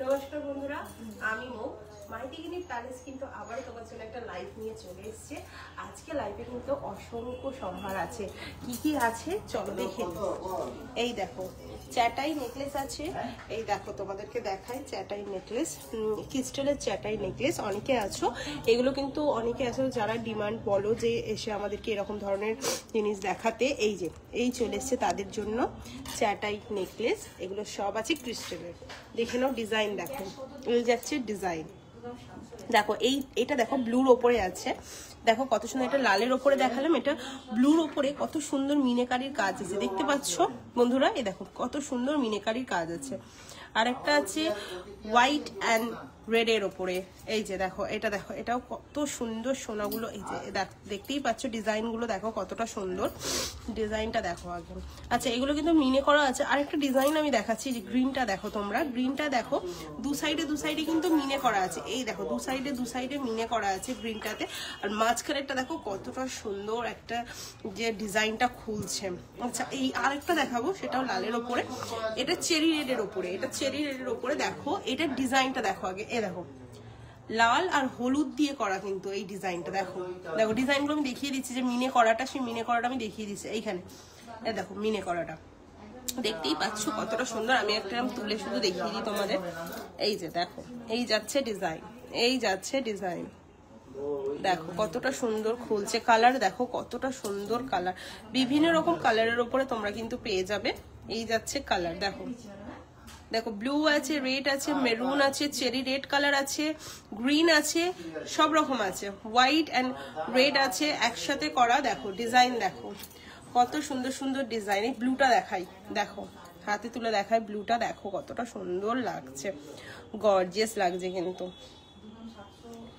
নমস্কার বন্ধুরা, আমি মৌ। মাইতিগিনি প্যালেস কিন্তু আবার তোমার জন্য একটা লাইভ নিয়ে চলে এসেছে। আজকে লাইভে কিন্তু অসংখ্য সম্ভার আছে। কি কি আছে চলো দেখে নিই। এই দেখো চ্যাটাই নেকলেস আছে, এই দেখো তোমাদেরকে দেখাই চ্যাটাই নেকলেস, ক্রিস্টালের চ্যাটাই নেকলেস। অনেকে আছো, এগুলো কিন্তু অনেকে আছো যারা ডিমান্ড বলো যে এসে আমাদেরকে এরকম ধরনের জিনিস দেখাতে। এই যে এই চলে এসছে তাদের জন্য চ্যাটাই নেকলেস। এগুলো সব আছে ক্রিস্টালের। দেখে নাও ডিজাইন, দেখো এই যাচ্ছে ডিজাইন। দেখো এটা দেখো ব্লুর ওপরে আছে, দেখো কত সুন্দর। এটা লালের ওপরে দেখালাম, এটা ব্লুর ওপরে কত সুন্দর মিনেকারির কাজ আছে, দেখতে পাচ্ছ বন্ধুরা? এই দেখো কত সুন্দর মিনেকারির কাজ আছে। আর একটা আছে হোয়াইট অ্যান্ড রেড এর ওপরে। এই যে দেখো এটা, দেখো এটাও কত সুন্দর সোনাগুলো। এই যে দেখতেই পাচ্ছ ডিজাইন গুলো, দেখো কতটা সুন্দর ডিজাইনটা দেখো একদম। আচ্ছা এগুলো কিন্তু মিনে করা আছে। আর একটা ডিজাইন আমি দেখাচ্ছি, যে গ্রিনটা দেখো তোমরা, গ্রিনটা দেখো দু সাইডে কিন্তু মিনে করা আছে। এই দেখো দু সাইডে মিনে করা আছে গ্রিনটাতে। আর মাঝখানেরটা দেখো কতটা সুন্দর একটা যে ডিজাইনটা খুলছে। আচ্ছা এই আরেকটা দেখাবো, সেটাও লালের ওপরে। এটা চেরি রেডের ওপরে, এটা চেরি রেডের ওপরে। দেখো এটার ডিজাইনটা দেখো আগে। এ দেখো লাল আর হলুদ দিয়ে করা কিন্তু এই ডিজাইনটা। দেখো দেখো ডিজাইনগুলো আমি দেখিয়ে দিচ্ছি, যে মিনে করাটা, সেই মিনে করাটা আমি দেখিয়ে দিচ্ছি এইখানে। এ দেখো মিনে করাটা দেখতেই পাচ্ছ কতটা সুন্দর। আমি একটা তুলে শুধু দেখিয়ে দিই তোমাদের। এই যে দেখো এই যাচ্ছে ডিজাইন, এই যাচ্ছে ডিজাইন, দেখো কতটা সুন্দর খুলছে। কালার দেখো কতটা সুন্দর কালার, বিভিন্ন রকম কালারের উপরে তোমরা কিন্তু পেয়ে যাবে। এই যাচ্ছে কালার, দেখো দেখো ব্লু আছে, রেড আছে, মেরুন আছে, চেরি রেড কালার আছে, গ্রিন আছে, সব রকম আছে, হোয়াইট অ্যান্ড রেড আছে একসাথে করা। দেখো ডিজাইন দেখো কত সুন্দর সুন্দর ডিজাইন। এই ব্লুটা দেখাই, দেখো হাতে তুলে দেখাই ব্লুটা, দেখো কতটা সুন্দর লাগছে, গর্জিয়াস লাগছে কিন্তু।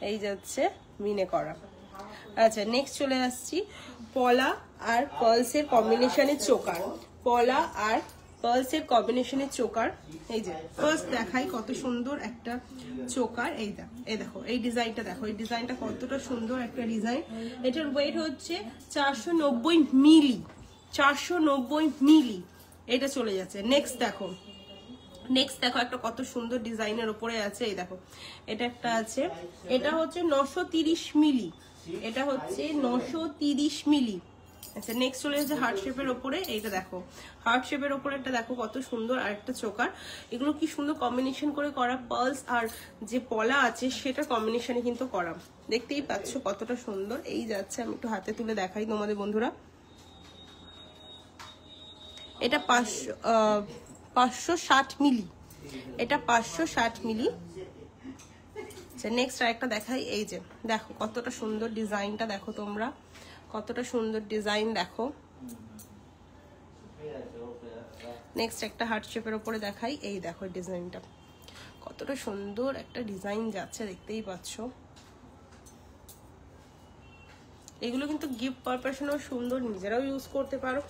এই যাচ্ছে মিনে করা। আচ্ছা নেক্সট চলে আসছি পলা আর পার্লসের কম্বিনেশনের চোকার। পলা আর পার্লসের কম্বিনেশনের চোকার। এই যে ফার্স্ট দেখাই কত সুন্দর একটা চোকার। এই দেখো এই ডিজাইনটা দেখো, এই ডিজাইনটা কতটা সুন্দর একটা ডিজাইন। এটার ওয়েট হচ্ছে 490 মিলি, 490 মিলি এটা চলে যাচ্ছে। নেক্সট দেখো একটা কত সুন্দর ডিজাইনের উপরে আছে। এই দেখো এটা একটা আছে, এটা হচ্ছে 930 মিলি, এটা হচ্ছে 930 মিলি। আচ্ছা নেক্সট চলে যাচ্ছে হার্ট শেপের ওপরে। এইটা দেখো হার্ট শেপের ওপরে একটা দেখো কত সুন্দর আরেকটা চোকার। এগুলো কি সুন্দর কম্বিনেশন করে করা, পার্লস আর যে পলা আছে সেটা কম্বিনেশনে কিন্তু করা। দেখতেই পাচ্ছ কতটা সুন্দর। এই যাচ্ছে, আমি একটু হাতে তুলে দেখাই তোমাদের বন্ধুরা। এটা 560 মিলি, এটা 560 মিলি। আচ্ছা নেক্সট আরেকটা দেখাই। এই যে দেখো কতটা সুন্দর ডিজাইনটা, দেখো তোমরা কতটা সুন্দর ডিজাইন দেখো। নেক্সট একটা হার্ট শেপের উপরে দেখাই। এই দেখো ডিজাইনটা কতটা সুন্দর একটা ডিজাইন যাচ্ছে, দেখতেই পাচ্ছ। এগুলো কিন্তু গিফট পারপাসেও সুন্দর, নিজেরাও ইউজ করতে পারো।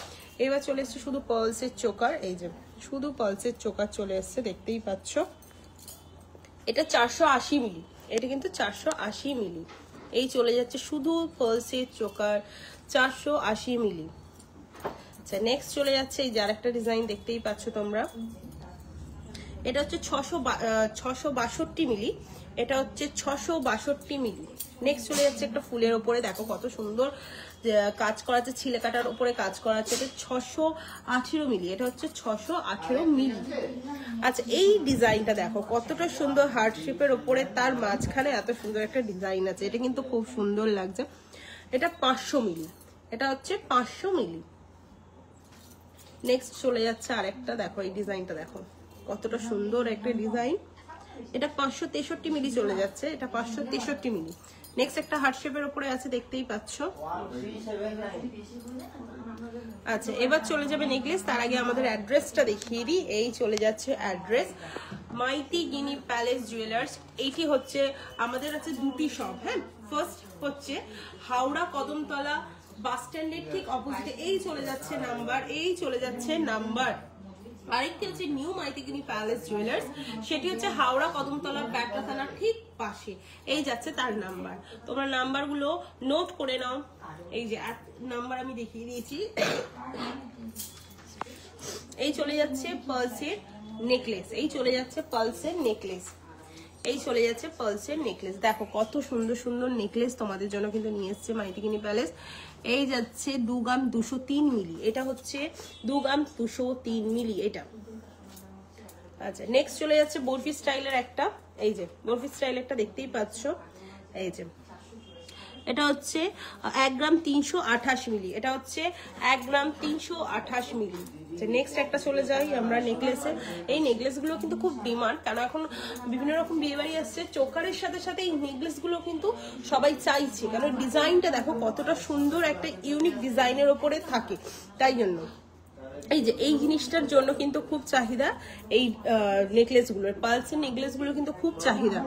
এবার চলে এসছে শুধু পার্লসের চোকার। এই যে শুধু পার্লসের চোকার চলে এসছে, দেখতেই পাচ্ছ। এটা 480 মিলি, এটা কিন্তু 480 মিলি। এই চলে যাচ্ছে শুধু পার্লসের চোকার, 480 মিলি। আচ্ছা নেক্সট চলে যাচ্ছে এই যে আরেকটা ডিজাইন, দেখতেই পাচ্ছ তোমরা। এটা হচ্ছে 662 মিলি, এটা হচ্ছে 662 মিলি। নেক্সট চলে যাচ্ছে একটা ফুলের ওপরে, দেখো কত সুন্দর কাজ করা আছে, ছিলে কাটার উপরে কাজ করা আছে। এটা 618 মিলি, এটা হচ্ছে 618 মিলি। আচ্ছা এই ডিজাইনটা দেখো কতটা সুন্দর, হার্ট শেপের ওপরে তার মাঝখানে এত সুন্দর একটা ডিজাইন আছে। এটা কিন্তু খুব সুন্দর লাগছে। এটা 500 মিলি, এটা হচ্ছে 500 মিলি। নেক্সট চলে যাচ্ছে আরেকটা, দেখো এই ডিজাইনটা দেখো কতটা সুন্দর একটা ডিজাইন। এটা 563 মিলি চলে যাচ্ছে, এটা 563 মিলি। নেক্সট একটা হার্ট শেপের উপরে আছে, দেখতেই পাচ্ছ। আচ্ছা এবার চলে যাবে নেকলেস। তার আগে আমাদের অ্যাড্রেসটা দেখিয়ে দিই। এই চলে যাচ্ছে অ্যাড্রেস, মাইতিগিনি প্যালেস জুয়েলার্স। এইটি হচ্ছে আমাদের আছে দুটি শপ। হ্যাঁ, ফার্স্ট হচ্ছে হাওড়া কদমতলা বাস স্ট্যান্ডের ঠিক অপোজিটে। এই চলে যাচ্ছে নাম্বার, এই চলে যাচ্ছে নাম্বার। আরেকটি হচ্ছে নিউ মাইতিগিনি প্যালেস জুয়েলার্স, সেটি হচ্ছে হাওড়া কদমতলা প্যাটরা থানার ঠিক পাশে। এই যাচ্ছে তার নাম্বার, তোমরা নাম্বারগুলো নোট করে নাও। এই যে নাম্বার আমি দেখিয়ে দিয়েছি। এই চলে যাচ্ছে পার্লসের নেকলেস, এই চলে যাচ্ছে পালসের নেকলেস, এই চলে যাচ্ছে পালসের নেকলেস। দেখো কত সুন্দর সুন্দর নেকলেস তোমাদের জন্য কিন্তু নিয়ে এসছে মাইথিগিনি প্যালেস। এই যাচ্ছে 2 গ্রাম 203 মিলি, এটা হচ্ছে 2 গ্রাম 203 মিলি এটা। আচ্ছা নেক্সট চলে যাচ্ছে বরফি স্টাইলের একটা, এই যে বরফি স্টাইলেরটা দেখতেই পাচ্ছ, এই যে এটা হচ্ছে 1 গ্রাম 328 মিলি, এটা হচ্ছে 1 গ্রাম 328 মিলি। নেক্সট একটা চলে যাই আমরা নেকলেসে। এই নেকলেসগুলো কিন্তু খুব ডিমান্ড, কারণ এখন বিভিন্ন রকম বিয়ে বাড়ি আসছে, চোকারের সাথে সাথে এই নেকলেসগুলো কিন্তু সবাই চাইছে, কারণ ডিজাইনটা দেখো কতটা সুন্দর, একটা ইউনিক ডিজাইনের ওপরে থাকে, তাই জন্য এই যে এই জিনিসটার জন্য কিন্তু খুব চাহিদা এই নেকলেসগুলোর, পালসের নেকলেসগুলো কিন্তু খুব চাহিদা।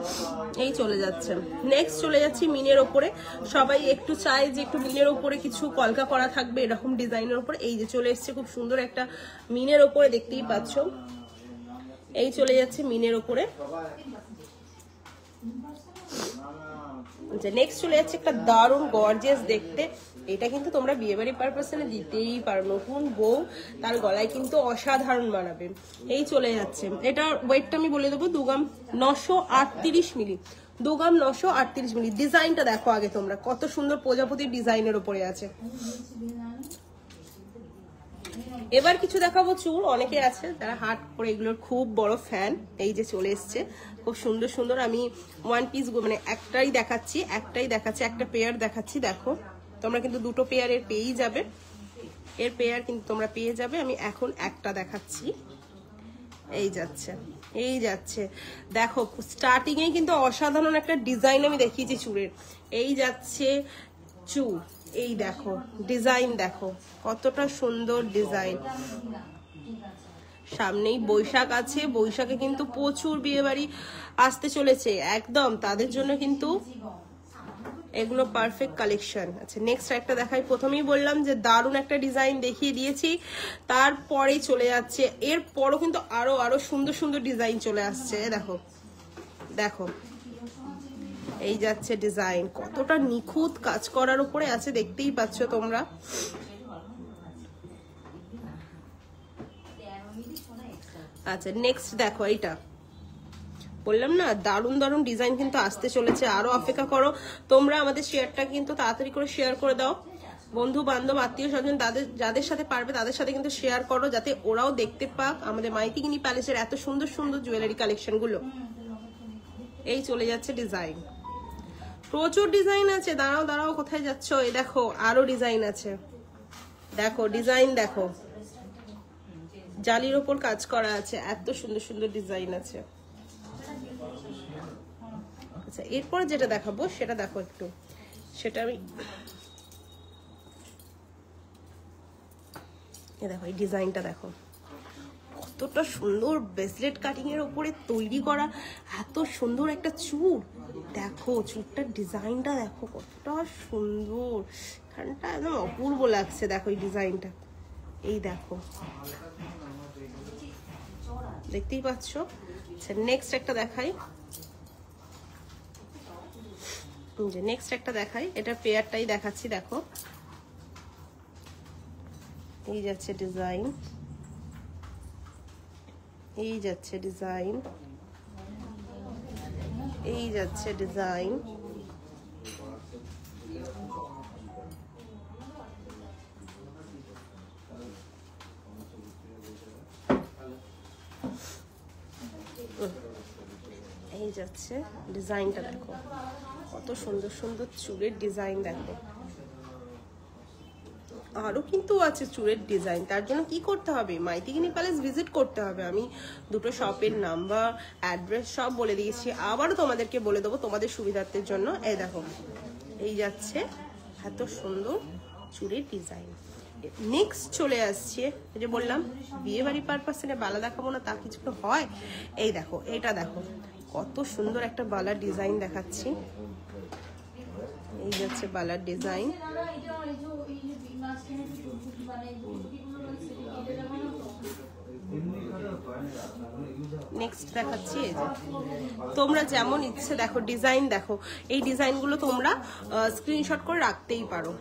এই চলে যাচ্ছে নেক্সট, চলে যাচ্ছি মিনের ওপরে। সবাই একটু চায় যে একটু মিনের ওপরে কিছু কলকা করা থাকবে এরকম ডিজাইনের ওপরে। এই যে চলে এসছে খুব সুন্দর একটা মিনের ওপরে, দেখতেই পাচ্ছ, এই চলে যাচ্ছে মিনের ওপরে। নেক্সট চলে যাচ্ছে একটা দারুণ গর্জিয়াস দেখতে, এটা কিন্তু তোমরা বিয়ে বাড়ি পারপাসে দিতেই পারো, নতুন বউ তার গলায় কিন্তু অসাধারণ মানাবে। এই চলে যাচ্ছে, এটার ওয়েটটা আমি বলে দেবো 2 গ্রাম 938 মিলি, 2 গ্রাম 938 মিলি। ডিজাইনটা দেখো আগে তোমরা, কত সুন্দর প্রজাপতির ডিজাইনের ওপরে আছে। এবার কিছু দেখাবো চুল, অনেকে আছে যারা হাট করে এগুলোর খুব বড় ফ্যান। এই যে চলে এসছে খুব সুন্দর সুন্দর, আমি ওয়ান পিস মানে একটাই দেখাচ্ছি, একটা পেয়ার দেখাচ্ছি। দেখো তোমরা কিন্তু দুটো পেয়ারের পেয়েই যাবে, এর পেয়ার কিন্তু তোমরা পেয়ে যাবে। আমি এখন একটা দেখাচ্ছি, এই যাচ্ছে, এই যাচ্ছে, দেখো স্টার্টিং এ কিন্তু অসাধারণ একটা ডিজাইন আমি দেখিয়েছি চুলের। এই যাচ্ছে চুল, এই দেখো ডিজাইন, দেখো কতটা সুন্দর ডিজাইন। সামনেই বৈশাখ আছে, বৈশাখে কিন্তু প্রচুর বিয়ে বাড়ি আসতে চলেছে, একদম তাদের জন্য কিন্তু এগুলো পারফেক্ট কালেকশন। আচ্ছা নেক্সট একটা দেখাই, প্রথমেই বললাম যে দারুণ একটা ডিজাইন দেখিয়ে দিয়েছি, তারপরেই চলে যাচ্ছে এরপরও কিন্তু আরো আরো সুন্দর সুন্দর ডিজাইন চলে আসছে। দেখো দেখো এই যাচ্ছে ডিজাইন, কতটা নিখুঁত কাজ করার উপরে আছে, দেখতেই পাচ্ছ তোমরা। আচ্ছা নেক্সট দেখো, এইটা বললাম না দারুণ দারুণ ডিজাইন কিন্তু আসতে চলেছে, আরো অপেক্ষা করো তোমরা। আমাদের শেয়ারটা কিন্তু তাড়াতাড়ি করে শেয়ার করে দাও, বন্ধু বান্ধব আত্মীয় স্বজন যাদের সাথে পারবে তাদের সাথে কিন্তু শেয়ার করো, যাতে ওরাও দেখতে পাক আমাদের মাইথিগিনি প্যালেসের এত সুন্দর সুন্দর জুয়েলারি কালেকশন গুলো। এই চলে যাচ্ছে ডিজাইন, প্রচুর ডিজাইন আছে। দাঁড়াও দাঁড়াও, কোথায় যাচ্ছ? এই দেখো আরো ডিজাইন আছে, দেখো ডিজাইন দেখো, জালির ওপর কাজ করা আছে, এত সুন্দর সুন্দর ডিজাইন আছে। আচ্ছা এরপর যেটা দেখাবো সেটা দেখো একটু, সেটা আমি দেখো এই ডিজাইনটা দেখো, কতটা সুন্দর ব্রেসলেট কাটিং এর উপরে তৈরি করা এত সুন্দর একটা চুল। দেখো চুলটার ডিজাইনটা দেখো কতটা সুন্দর, এখানটা একদম অপূর্ব লাগছে। দেখো এই ডিজাইনটা, এই দেখো দেখতেই পাচ্ছ। আচ্ছা নেক্সট একটা দেখাই, নেক্সট একটা দেখাই, এটা পেয়ারটাই দেখাচ্ছি। দেখো এই যাচ্ছে ডিজাইন, এই যাচ্ছে ডিজাইন, এই যাচ্ছে ডিজাইন। এই যাচ্ছে ডিজাইনটা দেখো, কত সুন্দর সুন্দর চুলের ডিজাইন। দেখো আরো কিন্তু আছে চুলের ডিজাইন, তার জন্য কি করতে হবে, মাইথিগিনি প্যালেস ভিজিট করতে হবে। আমি দুটো শপের নাম্বার অ্যাড্রেস সব বলে দিয়েছি, আবারও তোমাদেরকে বলে দেবো তোমাদের সুবিধার্থের জন্য। এই দেখো এই যাচ্ছে এত সুন্দর চুলের ডিজাইন। নেক্সট চলে আসছে, যে বললাম বিয়ে বাড়ি পারপাসে বালা দেখাবো না তা কিছু হয়। এই দেখো এটা দেখো কত সুন্দর একটা বালার ডিজাইন দেখাচ্ছি, এই যাচ্ছে বালার ডিজাইন। নেক্সট দেখাচ্ছি, এই যে তোমরা যেমন ইচ্ছে দেখো ডিজাইন দেখো, এই ডিজাইনগুলো তোমরা স্ক্রিনশট করে রাখতেই পারো।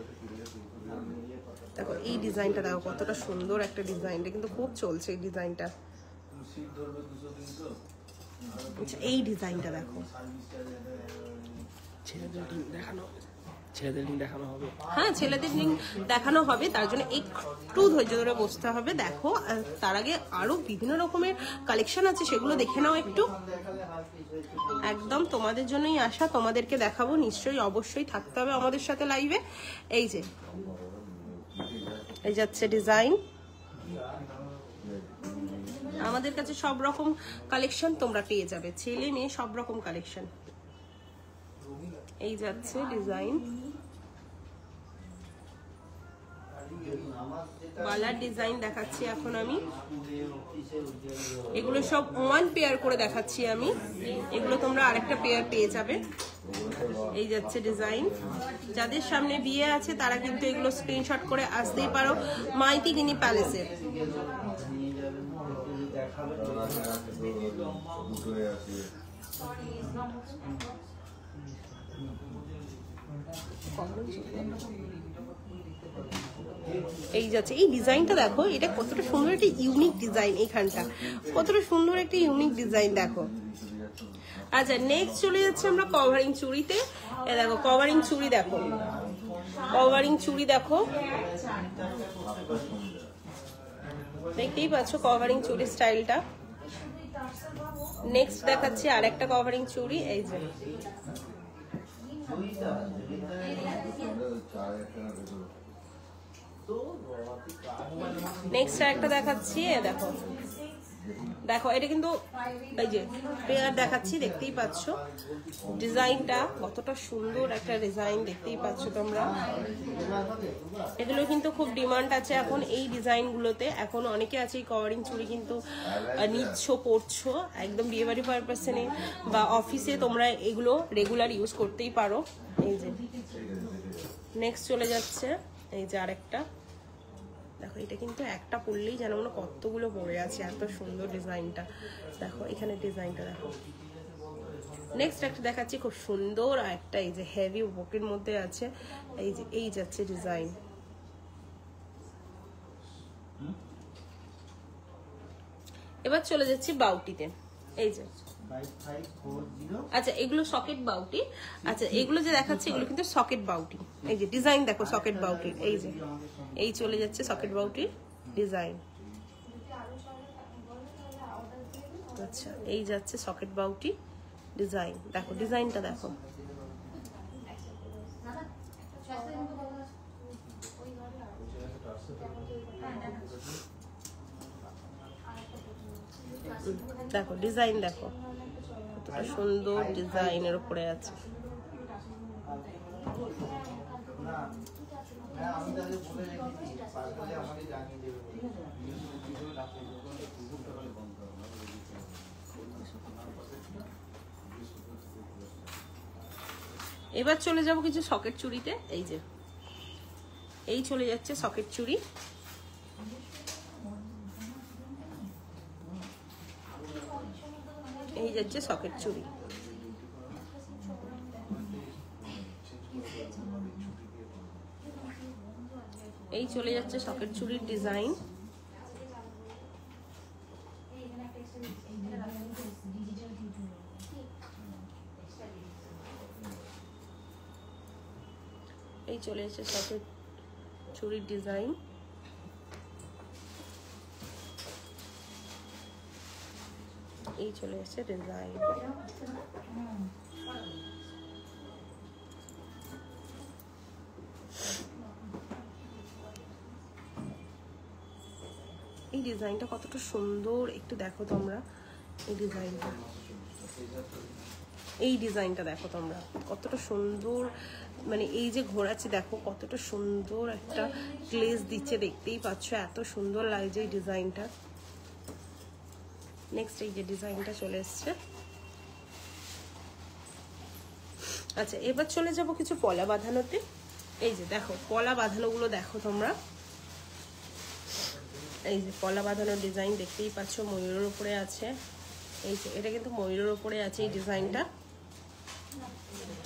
দেখো এই ডিজাইনটা দেখো কতটা সুন্দর একটা ডিজাইনটা কিন্তু খুব চলছে এই ডিজাইনটা। আচ্ছা এই ডিজাইনটা দেখো, ছেলেদের লিঙ্ক দেখানো হবে। হ্যাঁ ছেলেদের লিঙ্ক দেখানো হবে, তার জন্য একটু ধৈর্য ধরে বসতে হবে। দেখো তার আগে আরো বিভিন্ন রকমের কালেকশন আছে, সেগুলো দেখে নাও একটু। একদম তোমাদের জন্যই আসা, তোমাদেরকে দেখাবো, নিশ্চয়ই অবশ্যই থাকতে হবে আমাদের সাথে লাইভে। এই যে এই যাচ্ছে ডিজাইন, আমাদের কাছে সব রকম কালেকশন তোমরা পেয়ে যাবে, ছেলে মেয়ে সব রকম কালেকশন। এই যাচ্ছে ডিজাইন, বালার ডিজাইন দেখাচ্ছি এখন আমি। এগুলো সব ওয়ান পেয়ার করে দেখাচ্ছি আমি, এগুলো তোমরা আরেকটা পেয়ার পেয়ে যাবে। এই যাচ্ছে ডিজাইন, যাদের সামনে বিয়ে আছে তারা কিন্তু এগুলো স্ক্রিনশট করে আসতেই পারো মাইতিগিনি প্যালেসের। এই যাচ্ছে এই ডিজাইনটা দেখো, এটা কতটা সুন্দর একটা ইউনিক ডিজাইন, এইখানটা কতটা সুন্দর একটা ইউনিক ডিজাইন দেখো। আচ্ছা নেক্সট চলে যাচ্ছে আমরা কভারিং চুড়িতে। এ দেখো কভারিং চুড়ি দেখো, কভারিং চুড়ি দেখো, দেখতেই পাচ্ছ কভারিং চুড়ি স্টাইলটা। নেক্সট দেখাচ্ছি আরেকটা কভারিং চুড়ি, এই যে নেক্সট একটা দেখাচ্ছি। দেখো দেখো এটা কিন্তু এই যে পেয়ার দেখাচ্ছি, দেখতেই পাচ্ছ ডিজাইনটা কতটা সুন্দর একটা ডিজাইন, দেখতেই পাচ্ছ তোমরা। এগুলো কিন্তু খুব ডিমান্ড আছে এখন এই ডিজাইনগুলোতে, এখন অনেকে আছে এই কভারিং চুড়ি কিন্তু নিচ্ছ, পরছো, একদম বিয়েবাড়ি পারপাসে বা অফিসে তোমরা এগুলো রেগুলার ইউজ করতেই পারো। এই যে নেক্সট চলে যাচ্ছে এই যে আরেকটা দেখো, এটা কিন্তু একটা পরলেই যেন মনে কতগুলো পরে আছে, এত সুন্দর ডিজাইনটা দেখো, এখানে ডিজাইনটা দেখো। নেক্সট একটা দেখাচ্ছি খুব সুন্দর একটা, এই যে হেভি ওয়ার্কের মধ্যে আছে, এই যে এই যাচ্ছে ডিজাইন। এবার চলে যাচ্ছি বাউটিতে, এই যে আচ্ছা এগুলো সকেট বাউটি। আচ্ছা এগুলো যে দেখাচ্ছে এগুলো কিন্তু সকেট বাউটি, এই যে ডিজাইন দেখো সকেট বাউটি, এই যে এই চলে যাচ্ছে সকেট বাউটির ডিজাইন। আচ্ছা এই যাচ্ছে সকেট বাউটি ডিজাইন, দেখো ডিজাইনটা দেখো। দেখো ডিজাইন দেখো, কতটা সুন্দর ডিজাইনের উপরে আছে। এবার চলে যাব কিছু সকেট চুড়িতে, এই যে এই চলে যাচ্ছে সকেট চুড়ি। এই যাচ্ছে সকেট চুড়ি, এই চলে যাচ্ছে সকেট চুড়ির ডিজাইন। এই চলে যাচ্ছে সকেট চুড়ির ডিজাইন। এই চলে যাচ্ছে ডিজাইন। এই ডিজাইনটা কতটা সুন্দর একটু দেখো তোমরা, এই ডিজাইনটা, এই ডিজাইনটা দেখো তোমরা কতটা সুন্দর, মানে এই যে ঘোরাচ্ছে দেখো কতটা সুন্দর একটা গ্লেজ দিচ্ছে, দেখতেই পাচ্ছ এত সুন্দর লাগছে এই ডিজাইনটা। নেক্সট এই যে ডিজাইনটা চলে এসছে। আচ্ছা এবার চলে যাব কিছু পলা বাঁধানোতে। এই যে দেখো পলা বাঁধানোগুলো দেখো তোমরা, এই যে পলা বাঁধানোর ডিজাইন দেখতেই পাচ্ছ, ময়ূরের উপরে আছে। এই যে এটা কিন্তু ময়ূরের উপরে আছে এই ডিজাইনটা।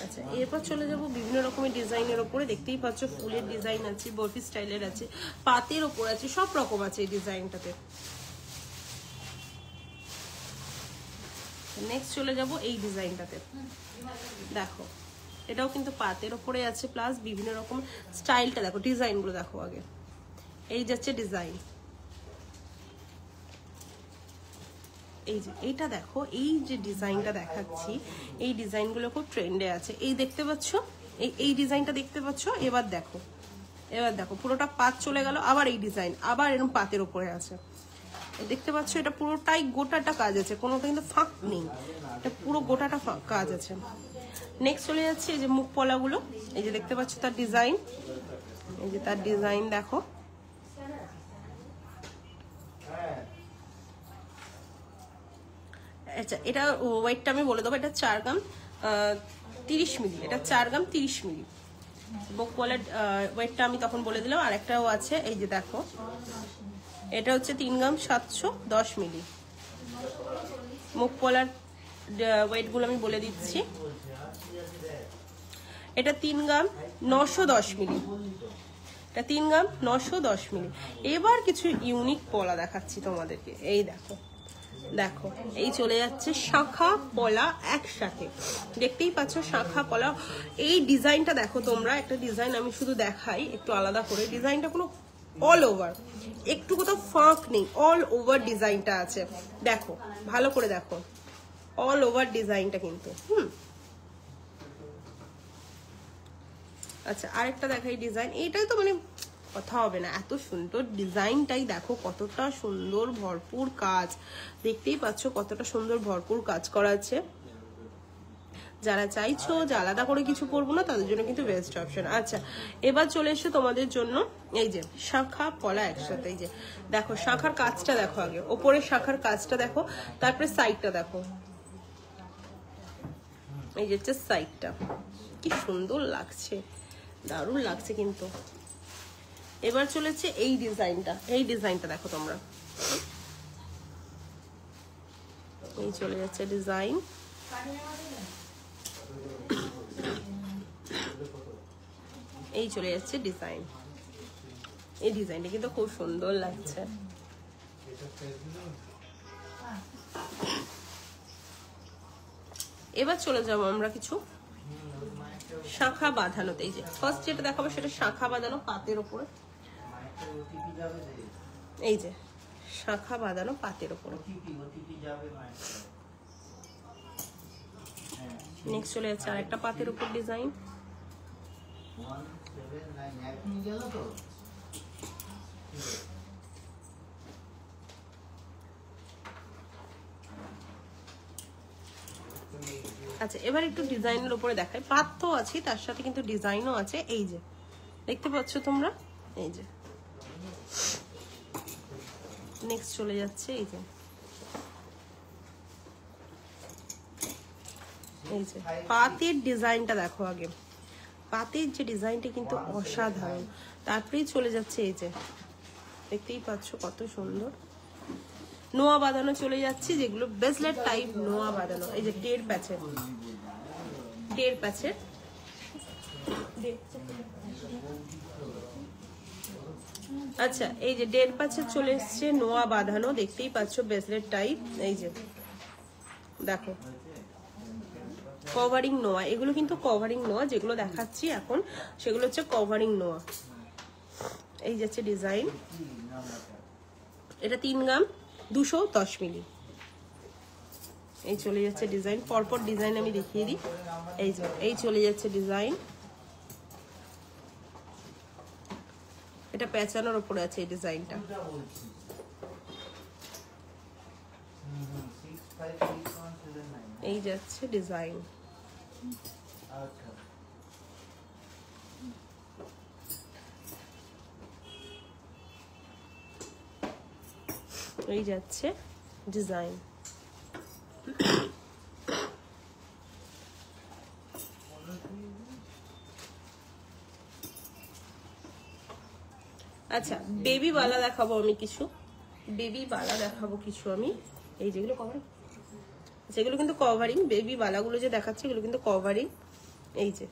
আচ্ছা এরপর চলে যাব বিভিন্ন রকমের ডিজাইনের উপরে, দেখতেই পাচ্ছ ফুলের ডিজাইন আছে, বরফি স্টাইলের আছে, পাতের ওপর আছে, সব রকম আছে এই ডিজাইনটাতে। নেক্সট চলে যাব এই ডিজাইনটাতে। দেখো এটাও কিন্তু পাতের ওপরে আছে, প্লাস বিভিন্ন রকম স্টাইলটা দেখো, ডিজাইনগুলো দেখো আগে। এই যাচ্ছে ডিজাইন, এই যে এইটা দেখো, এই যে ডিজাইনটা দেখাচ্ছি এই ডিজাইনগুলো খুব ট্রেন্ডে আছে। এই দেখতে পাচ্ছ, এই ডিজাইনটা দেখতে পাচ্ছ। এবার দেখো, এবার দেখো পুরোটা পাত চলে গেল, আবার এই ডিজাইন আবার এরকম পাতের ওপরে আছে, দেখতে পাচ্ছ। এটা পুরোটাই গোটাটা কাজ আছে, কোনোটা কিন্তু ফাঁক নেই, এটা পুরো গোটাটা কাজ আছে। নেক্সট চলে যাচ্ছে এই যে মুখ পলাগুলো, এই যে দেখতে পাচ্ছ তার ডিজাইন, এই যে তার ডিজাইন দেখো। আচ্ছা এটা ওয়েটটা আমি বলে দেবো, এটা 4 গ্রাম 30 মিলি, এটা 4 গ্রাম 30 মিলি। বুক পলার ওয়েটটা আমি তখন বলে দিলাম। আর একটাও আছে, এই যে দেখো, এটা হচ্ছে 3 গ্রাম 710 মিলি। মুখ পলার ওয়েটগুলো আমি বলে দিচ্ছি, এটা 3 গ্রাম 910 মিলি, এটা 3 গ্রাম 910 মিলি। এবার কিছু ইউনিক পলা দেখাচ্ছি তোমাদেরকে। এই দেখো, দেখো এই চলে যাচ্ছে শাখা পলা একসাথে, দেখতেই পাচ্ছ শাখা পলা। এই ডিজাইনটা দেখো তোমরা, একটা ডিজাইন আমি শুধু দেখাই একটু আলাদা করে। ডিজাইনটা কোনো অল ওভার, একটু কোথাও ফাঁক নেই, অল ওভার ডিজাইনটা আছে। দেখো ভালো করে দেখো, অল ওভার ডিজাইনটা কিন্তু। আচ্ছা আরেকটা দেখাই ডিজাইন, এইটাই তো মানে কথা হবে না, এত সুন্দর ডিজাইনটাই দেখো, কতটা সুন্দর ভরপুর কাজ, দেখতেই পাচ্ছ কতটা সুন্দর ভরপুর কাজ করা আছে। যারা চাইছো যে আলাদা করে কিছু পরবো না, তাদের জন্য কিন্তু বেস্ট অপশন। আচ্ছা এবার চলে এসো তোমাদের জন্য এই যে শাখা পলা একসাথে। এই যে দেখো শাখার কাজটা দেখো, আগে ওপরে শাখার কাজটা দেখো, তারপরে সাইডটা দেখো, এই যে হচ্ছে সাইডটা, কি সুন্দর লাগছে, দারুণ লাগছে কিন্তু। এবার চলেছে এই ডিজাইনটা, এই ডিজাইনটা দেখো তোমরা, এই চলে যাচ্ছে ডিজাইন। এই চলে যাচ্ছে ডিজাইন, এই ডিজাইনটা কিন্তু খুব সুন্দর লাগছে। এবার চলে যাবো আমরা কিছু শাখা বাঁধানোতে। এই যে ফার্স্ট যেটা দেখাবো সেটা শাখা বাঁধানো পাতের উপরে, এই যে শাখা বাঁধানো পাতের উপরে। নেক্সট চলে যাচ্ছে আরেকটা পাতের উপর ডিজাইন। আচ্ছা এবার একটু ডিজাইনের উপরে দেখাই, পাত তো আছে তার সাথে কিন্তু ডিজাইনও আছে। এই যে দেখতে পাচ্ছ তোমরা, এই যে নেক্সট চলে যাচ্ছে এই যে, এই যে পাতের ডিজাইনটা দেখো আগে, পাতের যে ডিজাইনটা কিন্তু অসাধারণ। তারপরেই চলে যাচ্ছে এই যে দেখতেই পাচ্ছ কত সুন্দর নোয়া বাঁধানো চলে যাচ্ছে, যেগুলো ব্রেসলেট টাইপ নোয়া বাঁধানো। এই যে টের প্যাচের, টের প্যাচের, আচ্ছা এই যে 1.5 প্যাচের চলে এসছে নোয়া বাঁধানো, দেখতেই পাচ্ছ ব্রেসলেট টাইপ। এই যে দেখো কভারিং নোয়া, এগুলো কিন্তু কভারিং নোয়া, যেগুলো দেখাচ্ছি এখন সেগুলো হচ্ছে কভারিং নোয়া। এই যাচ্ছে ডিজাইন, এটা 3 গ্রাম 210 মিলি। এই চলে যাচ্ছে ডিজাইন, পরপর ডিজাইন আমি দেখিয়ে দিই। এই যে এই চলে যাচ্ছে ডিজাইন, এটা পেঁচানোর উপরে আছে এই ডিজাইনটা। এই যাচ্ছে ডিজাইন, এই যাচ্ছে ডিজাইন। আচ্ছা বেবি বালা দেখাবো আমি কিছু, বেবি বালা দেখাবো কিছু আমি। এই যেগুলো কভারিং, যেগুলো কিন্তু কভারিং, বেবি বালাগুলো যে দেখাচ্ছে এগুলো কিন্তু কভারিং। এই যে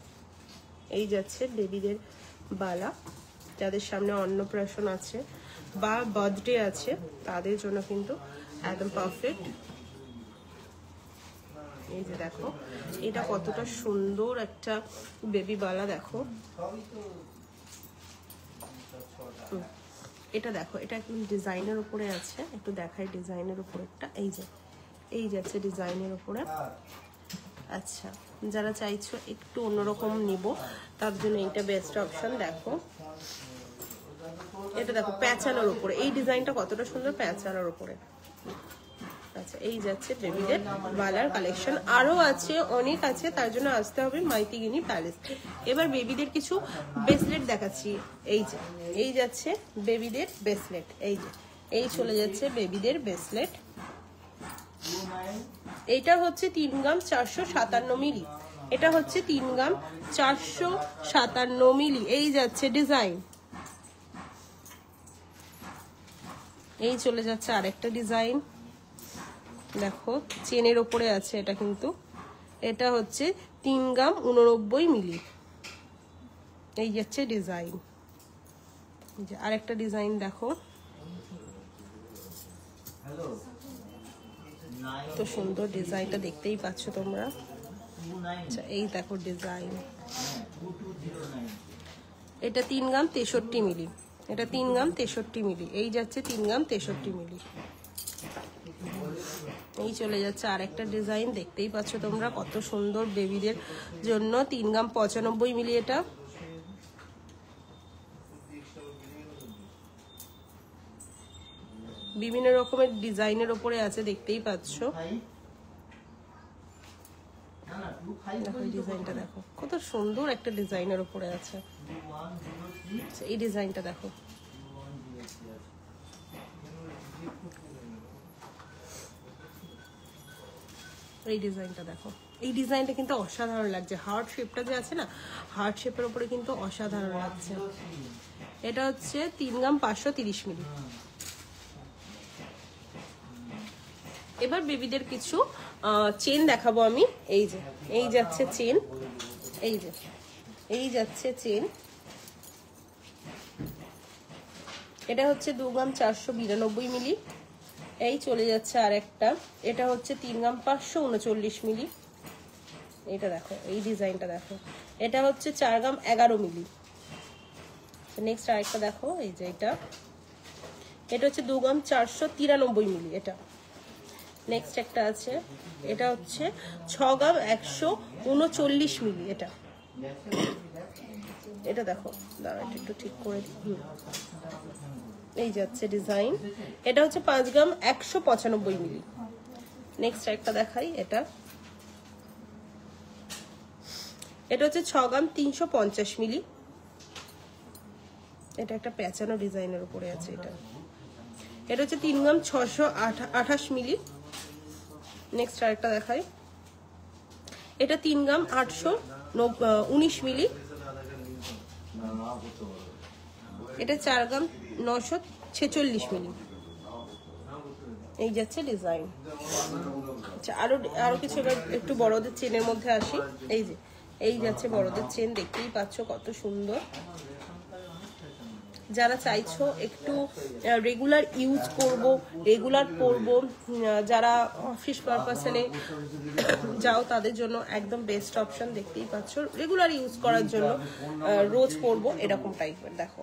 এই যাচ্ছে বেবিদের বালা, যাদের সামনে অন্নপ্রাশন আছে বা বার্থডে আছে তাদের জন্য কিন্তু একদম পারফেক্ট। এই যে দেখো এটা কতটা সুন্দর একটা বেবি বালা, দেখো এটা দেখো, এটা একদম ডিজাইনের উপরে আছে, একটু দেখাই ডিজাইনের উপরেরটা। এই যাচ্ছে ডিজাইনের উপরে। আচ্ছা, যারা চাইছো একটু অন্যরকম নিব তার জন্য এইটা বেস্ট অপশন। দেখো এটা দেখো প্যাচানোর উপরে, এই ডিজাইনটা কতটা সুন্দর প্যাচানোর উপরে। আচ্ছা, এই যাচ্ছে বেবিদের বালার কালেকশন, আরো আছে অনেক আছে, তার জন্য আসতে হবে মাইথিগিনি প্যালেস। এবার বেবিদের কিছু ব্রেসলেট দেখাচ্ছি। এই যাচ্ছে বেবিদের ব্রেসলেট, এই চলে যাচ্ছে বেবিদের ব্রেসলেট। এটা হচ্ছে 3 গ্রাম 457 মিলি, এটা হচ্ছে 3 গ্রাম 457 মিলি। এই যাচ্ছে ডিজাইন, এই চলে যাচ্ছে আরেকটা ডিজাইন। দেখো চেনের ওপরে আছে এটা, কিন্তু এটা হচ্ছে 3 গ্রাম 89 মিলি। এই যাচ্ছে ডিজাইন। আরেকটা ডিজাইন দেখো, তো সুন্দর ডিজাইনটা দেখতেই পাচ্ছ তোমরা। আচ্ছা, এই দেখো ডিজাইন, এটা 3 গ্রাম 63 মিলি, এটা 3 গ্রাম 63 মিলি। এই যাচ্ছে 3 গ্রাম 63 মিলি। এই চলে যাচ্ছে আরেকটা ডিজাইন, দেখতেই পাচ্ছ তোমরা কত সুন্দর বেবিদের জন্য। 3 গ্রাম 95 মিলি, এটা বিভিন্ন রকমের ডিজাইনের উপরে আছে, দেখতেই পাচ্ছ। দেখো এই ডিজাইনটা দেখো, কত সুন্দর একটা ডিজাইনের উপরে আছে। এই ডিজাইনটা দেখো, এই ডিজাইনটা দেখো, এই ডিজাইনটা কিন্তু অসাধারণ লাগছে। হার্ট শেপটা যে আছে না, হার্ট শেপের উপরে কিন্তু অসাধারণ লাগছে। এটা হচ্ছে 3 গ্রাম 530 মিলি। এবার বেবিদের কিছু চেন দেখাবো আমি। এই যাচ্ছে চেন, এই যাচ্ছে চেন। এটা হচ্ছে 2 গ্রাম 492 মিলি। এই চলে যাচ্ছে আরেকটা, এটা হচ্ছে 3 গ্রাম 539 মিলি। এটা দেখো, এই ডিজাইনটা দেখো, এটা হচ্ছে 4 গ্রাম 11 মিলি। নেক্সট আরেকটা দেখো, এই যে এটা হচ্ছে 2 গ্রাম 493 মিলি। এটা নেক্সট একটা আছে, এটা হচ্ছে 6 গ্রাম 139 মিলি। এটা দেখো, দাঁড়া একটু ঠিক করে দিই। এই যাচ্ছে ডিজাইন, এটা হচ্ছে 5 গ্রাম 195 মিলি। নেক্সট একটা দেখাই, এটা হচ্ছে 6 গ্রাম 350 মিলি। এটা একটা প্যাচানো ডিজাইনের উপরে আছে। এটা হচ্ছে 3 গ্রাম 628 মিলি। নেক্সট আরেকটা দেখাই, এটা 3 গ্রাম 819 মিলি। এটা 4 গ্রাম 946 মিলি। এই যাচ্ছে ডিজাইন। আচ্ছা, আরো কিছু এবার একটু বড়দের চেনের মধ্যে আসি। এই যাচ্ছে বড়দের চেন, দেখতেই পাচ্ছ কত সুন্দর। যারা চাইছো একটু রেগুলার ইউজ করব, রেগুলার পরবো, যারা অফিস পারপাসে যাও তাদের জন্য একদম বেস্ট অপশন। দেখতেই পাচ্ছ রেগুলার ইউজ করার জন্য, রোজ পরবো এরকম টাইপের। দেখো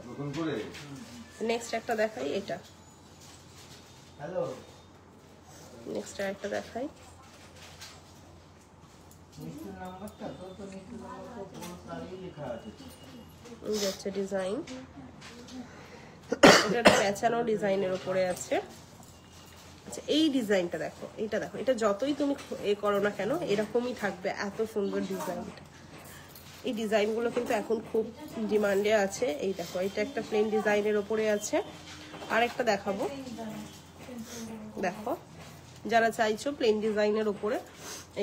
নেক্সট একটা দেখাই, এটা নেক্সট একটা দেখাই। এই যাচ্ছে ডিজাইন, এটা প্যাচানো ডিজাইনের উপরে আছে। আচ্ছা, এই ডিজাইনটা দেখো, এটা যতই তুমি করো না কেন এরকমই থাকবে, এত সুন্দর ডিজাইনটা। এই ডিজাইনগুলো কিন্তু এখন খুব ডিমান্ডে আছে। এই দেখো, এটা একটা প্লেন ডিজাইনের উপরে আছে। আর একটা দেখাবো, দেখো যারা চাইছো প্লেন ডিজাইনের উপরে,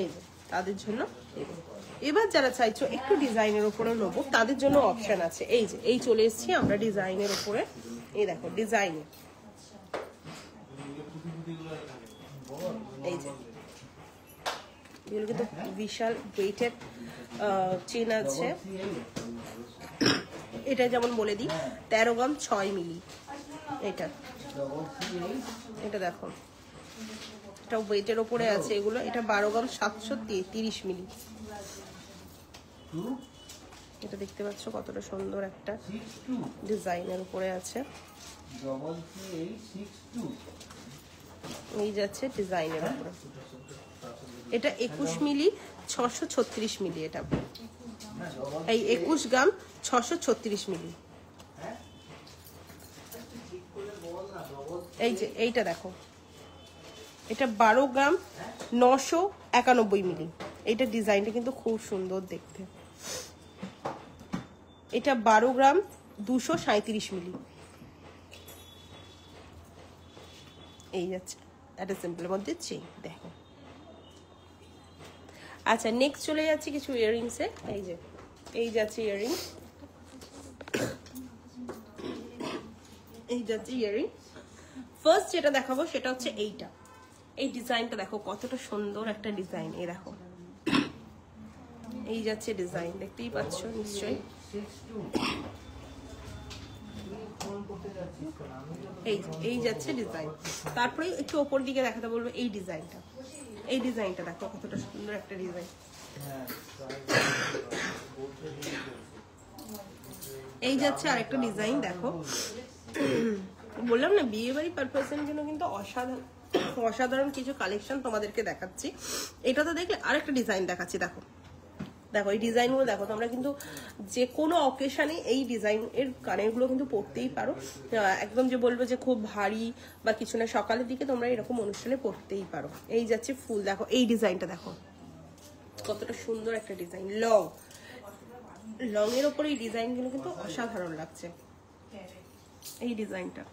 এই যে তাদের জন্য। এবার যারা চাইছো একটু ডিজাইনের উপরে নেবো তাদের জন্য অপশন আছে। এই চলে এসেছি আমরা ডিজাইনের উপরে। এই দেখো ডিজাইন, এই যে এগুলো কিন্তু বিশাল ওয়েটের চেন আছে। এটা যেমন বলে দিই 13 গ্রাম 6 মিলি। এটা দেখো, এটা এটা ওয়েটের ওপরে আছে এগুলো। এটা 12 গ্রাম 730 মিলি। এটা দেখতে পাচ্ছ কতটা সুন্দর একটা ডিজাইনের উপরে আছে। এই যাচ্ছে ডিজাইনের উপরে। এটা 21 মিলি 636 মিলি। এটা এই 21 গ্রাম 636 মিলি। এই যে এইটা দেখো, এটা 12 গ্রাম 991 মিলি। এইটা ডিজাইনটা কিন্তু খুব সুন্দর দেখতে। এটা 12 গ্রাম 237 মিলি। এই যাচ্ছে একটা সিম্পলের মধ্যে চেইন দেখো। আচ্ছা নেক্সট চলে যাচ্ছে কিছু ইয়াররিংসে। এই যে এই যাচ্ছে ইয়াররিং, এই যাচ্ছে ইয়াররিং। ফার্স্ট যেটা দেখাবো সেটা হচ্ছে এইটা। এই ডিজাইনটা দেখো কতটা সুন্দর একটা ডিজাইন। এই দেখো এই যাচ্ছে ডিজাইন, দেখতেই পাচ্ছ নিশ্চয়ই। এই যাচ্ছে ডিজাইন। তারপরে একটু ওপর দিকে দেখাতে বলবো এই ডিজাইনটা। এই ডিজাইনটা দেখো কতটা সুন্দর একটা ডিজাইন। এই যাচ্ছে আরেকটা ডিজাইন দেখো। বললাম না বিয়ে বাড়ি পারপাসের জন্য কিন্তু অসাধারণ কিছু কালেকশন তোমাদেরকে দেখাচ্ছি। এটা তো দেখলে আরেকটা ডিজাইন দেখাচ্ছি। দেখো দেখো এই ডিজাইনগুলো দেখো। তোমরা কিন্তু যে কোনো অকেশনে এই ডিজাইন এর কানেরগুলো কিন্তু পরতেই পারো। একদম যে বলবো যে খুব ভারী বা কিছু না, সকালের দিকে তোমরা এরকম অনুষ্ঠানে পরতেই পারো। এই যাচ্ছে ফুল দেখো। এই ডিজাইনটা দেখো কতটা সুন্দর একটা ডিজাইন। লং এর ওপরে এই ডিজাইনগুলো কিন্তু অসাধারণ লাগছে। এই ডিজাইনটা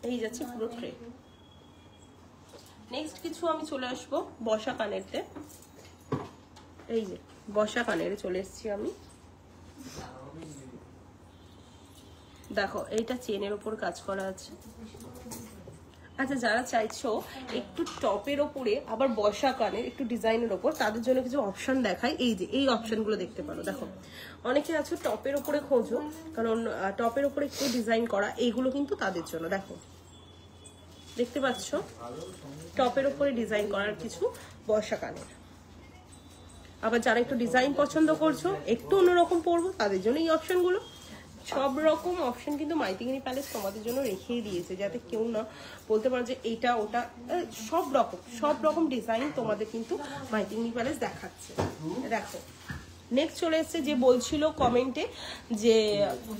এই যাচ্ছে পুরো ট্রে। নেক্সট কিছু আমি চলে আসবো বসা কানেরতে। এই যে বসা কানের চলে এসেছি আমি। দেখো এইটা চেনের ওপর কাজ করা আছে। আচ্ছা যারা চাইছো একটু টপের ওপরে আবার বসা কানের একটু ডিজাইনের ওপর, তাদের জন্য কিছু অপশন দেখাই। এই যে এই অপশনগুলো দেখতে পারো। দেখো অনেকে আছো টপের ওপরে খোঁজো, কারণ টপের ওপরে একটু ডিজাইন করা, এইগুলো কিন্তু তাদের জন্য। দেখো দেখতে পাচ্ছ টপের ওপরে ডিজাইন করার কিছু বসা কানের। আবার যারা একটু ডিজাইন পছন্দ করছো, একটু অন্যরকম পরবো, তাদের জন্য এই অপশনগুলো। সব রকম অপশন কিন্তু মাইথিগিনি প্যালেস তোমাদের জন্য রেখেই দিয়েছে, যাতে কেউ না বলতে পারো যে এইটা ওটা। সব রকম ডিজাইন তোমাদের কিন্তু মাইথিগিনি প্যালেস দেখাচ্ছে। দেখো নেক্সট চলে এসছে যে বলছিল কমেন্টে যে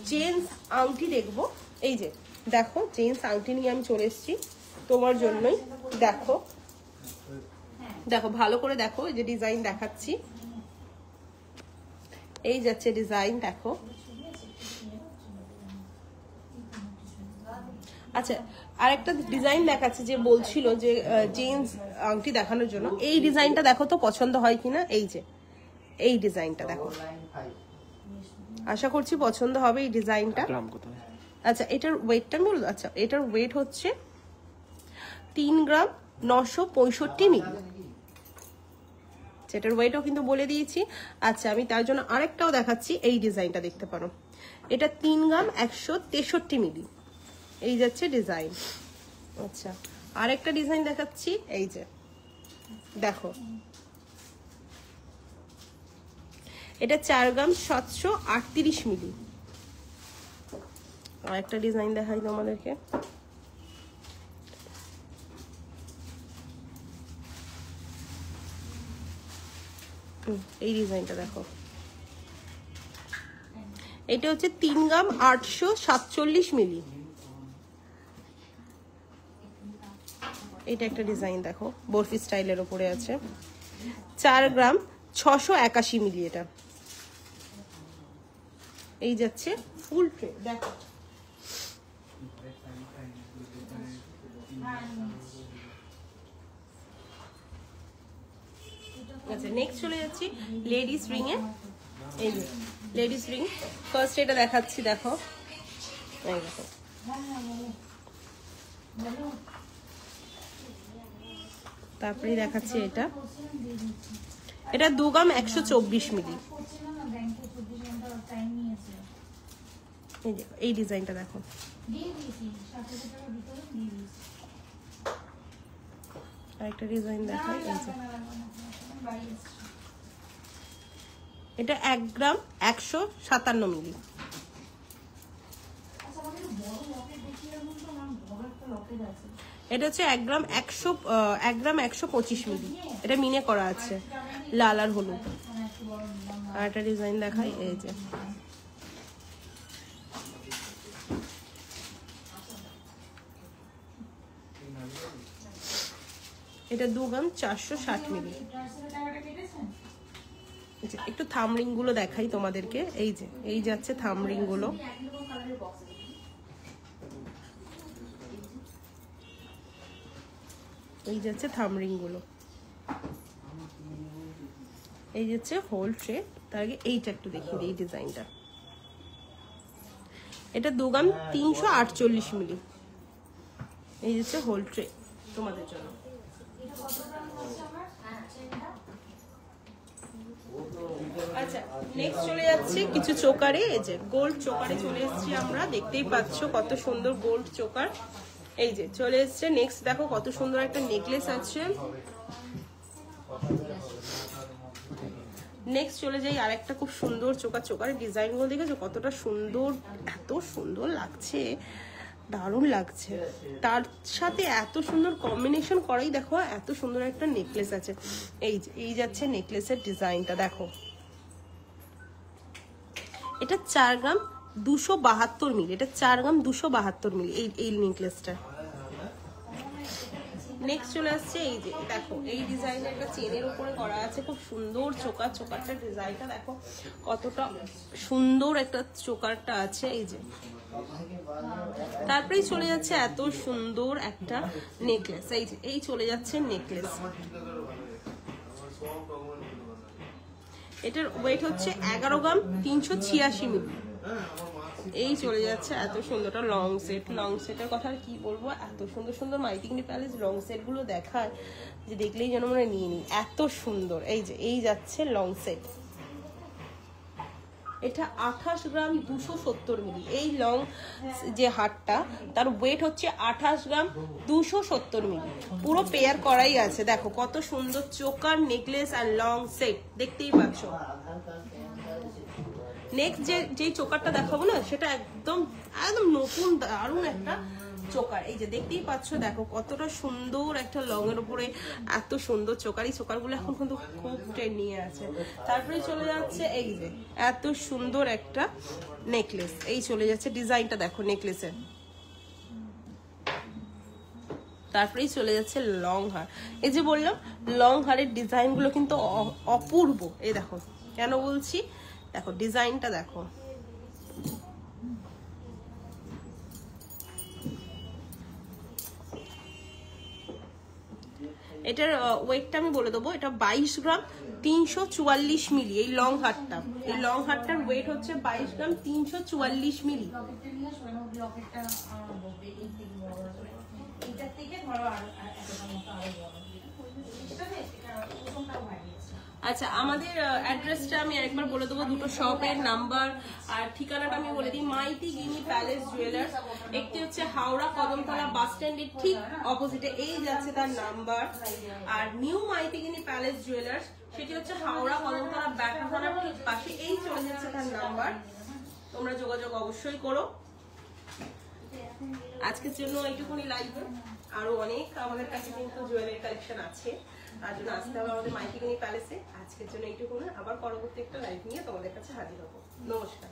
চেইনস আংটি দেখবো। এই যে দেখো চেইনস আংটি নিয়ে আমি চলে এসেছি তোমার জন্যই। দেখো দেখো ভালো করে দেখো, এই যে ডিজাইন দেখাচ্ছি। এই যাচ্ছে ডিজাইন দেখো। আচ্ছা আরেকটা ডিজাইন দেখাচ্ছি যে বলছিল যে জেন্টস আংটি দেখানোর জন্য। এই ডিজাইনটা দেখো তো পছন্দ হয় কিনা। এই যে এই ডিজাইনটা দেখো, আশা করছি পছন্দ হবে এই ডিজাইনটা। আচ্ছা এটার ওয়েটটা বলবো। আচ্ছা এটার ওয়েট হচ্ছে 3 গ্রাম 965 মিলি। সেটার ওয়েটও কিন্তু বলে দিয়েছি। আচ্ছা আমি তার জন্য আরেকটাও দেখাচ্ছি। এই ডিজাইনটা দেখতে পারো। এটা 3 গ্রাম 163 মিলি। এই যাচ্ছে ডিজাইন। আচ্ছা আরেকটা ডিজাইন দেখাচ্ছি। এই যে দেখো এটা 4 গ্রাম 738 মিলি। আরেকটা ডিজাইন দেখাই তোমাদেরকে। এই ডিজাইনটা দেখো। এটা হচ্ছে 3 গ্রাম 847 মিলি। এটা একটা ডিজাইন দেখো, বরফি স্টাইলের উপরে আছে। 4 গ্রাম 681 মিলি। এটা এই যাচ্ছে ফুল ট্রে দেখো। আচ্ছা নেক্সট চলে যাচ্ছি লেডিস রিং এ। এই যে লেডিস রিং ফার্স্ট এটা দেখাচ্ছি। দেখো এই দেখো তারপরে দেখাচ্ছি এটা। এটা 2 গ্রাম 124 মিলি। এই ডিজাইনটা দেখো। আরেকটা ডিজাইন দেখাই, এই যে এটা 1 গ্রাম 157 মিলি। এটা হচ্ছে 1 গ্রাম 125 মিলি। এটা মিনে করা আছে, লাল আর হলুদ। আর একটা ডিজাইন দেখাই, এই যে এটা 2 গ্রাম 460 মিলি। একটু থামরিং গুলো দেখাই তোমাদেরকে, এই যে এই যাচ্ছে থামরিং গুলো, এই যাচ্ছে থামরিং গুলো, এই যাচ্ছে হোল ট্রে। তার আগে এইটা একটু দেখিয়ে দিই, এই ডিজাইনটা। এটা 2 গ্রাম 348 মিলি। এই যাচ্ছে হোল ট্রে তোমাদের জন্য। আচ্ছা, নেক্সট চলে যাচ্ছি কিছু চোকারে। এই যে গোল্ড চোকারে চলে এসেছি আমরা, দেখতেই পাচ্ছ কত সুন্দর গোল্ড চোকার। এই যে চলে এসছে নেক্সট, দেখো কত সুন্দর একটা নেকলেস আছে। নেক্সট চলে যাই আর একটা খুব সুন্দর চোকার। চোকারের ডিজাইনগুলো দেখেছো কতটা সুন্দর, এত সুন্দর লাগছে, দারুণ লাগছে। তার সাথে এত সুন্দর কম্বিনেশন করাই দেখো, এত সুন্দর একটা নেকলেস আছে। এই যে এই যাচ্ছে নেকলেসের ডিজাইনটা, দেখো এটা 4 গ্রাম 272 মিলি। এটা 4 গ্রাম 272 মিলি এই নেকলেসটা। নেক্সট চলে আসছে এই যে দেখো, এই ডিজাইনের একটা চেনের উপরে করা আছে, খুব সুন্দর চোকার। চোকারটা ডিজাইনটা দেখো কতটা সুন্দর একটা চোকারটা আছে, এই যে। তারপরেই চলে যাচ্ছে এত সুন্দর একটা নেকলেস, এই যে এই চলে যাচ্ছে নেকলেস। এটার ওয়েট হচ্ছে 11 গ্রাম 386 মিলি। এই চলে যাচ্ছে এত সুন্দরটা লং সেট। লং সেটের কথা আর কি বলবো, এত সুন্দর সুন্দর মাইথিলি প্যালেস লং সেট গুলো দেখায় যে দেখলেই যেন মনে নিয়ে নিই, এত সুন্দর। এই যে এই যাচ্ছে লং সেট। এটা 28 গ্রাম 270 মিলি। এই লং যে হারটা তার ওয়েট হচ্ছে 28 গ্রাম 270 মিলি। পুরো পেয়ার করাই আছে, দেখো কত সুন্দর চোকার নেকলেস আর লং সেট, দেখতেই পাচ্ছ। নেক্সট যে চোকারটা দেখাবো না, সেটা একদম একদম নতুন দারুণ একটা চোকার। এই যে দেখতেই পাচ্ছ, দেখো কতটা সুন্দর একটা লং এর উপরে এত সুন্দর চোকার। এই চোকারগুলো এখন কিন্তু খুব ট্রেন্ড নিয়ে আছে। তারপরে চলে যাচ্ছে এই যে এত সুন্দর একটা নেকলেস। এই চলে যাচ্ছে ডিজাইনটা দেখো নেকলেসের। তারপরেই চলে যাচ্ছে লং হার। এই যে বললাম লং হারের ডিজাইন গুলো কিন্তু অপূর্ব। এই দেখো কেন বলছি, দেখো ডিজাইনটা দেখো। এটার ওয়েটটা আমি বলে দেবো, এটা 22 গ্রাম 344 মিলি। এই লং হারটা, এই লং হারটার ওয়েট হচ্ছে 22 গ্রাম 344 মিলি। আচ্ছা, আমাদের অ্যাড্রেসটা আমি আরেকবার বলে দেবো, দুটো শপের নাম্বার আর ঠিকানাটা আমি বলে দিই। মাইতি গিনি প্যালেস জুয়েলার্স, একটি হচ্ছে হাওড়া কদমতলা বাস স্ট্যান্ডের ঠিক অপোজিটে, এই যাচ্ছে তার নাম্বার। আর নিউ মাইতি গিনি প্যালেস জুয়েলার্স, সেটি হচ্ছে হাওড়া কদমতলা ব্যাটাখানার ঠিক পাশে, এই চলে যাচ্ছে তার নাম্বার। তোমরা যোগাযোগ অবশ্যই করো। আজকের জন্য এইটুকুনি লাইভে, আরো অনেক আমাদের কাছে কিন্তু জুয়েলারি কালেকশন আছে, তার জন্য আসতে হবে আমাদের মাইথিলি প্যালেসে। আজকের জন্য এইটুকুনি, আবার পরবর্তী একটা লাইভ নিয়ে তোমাদের কাছে হাজির হবো। নমস্কার।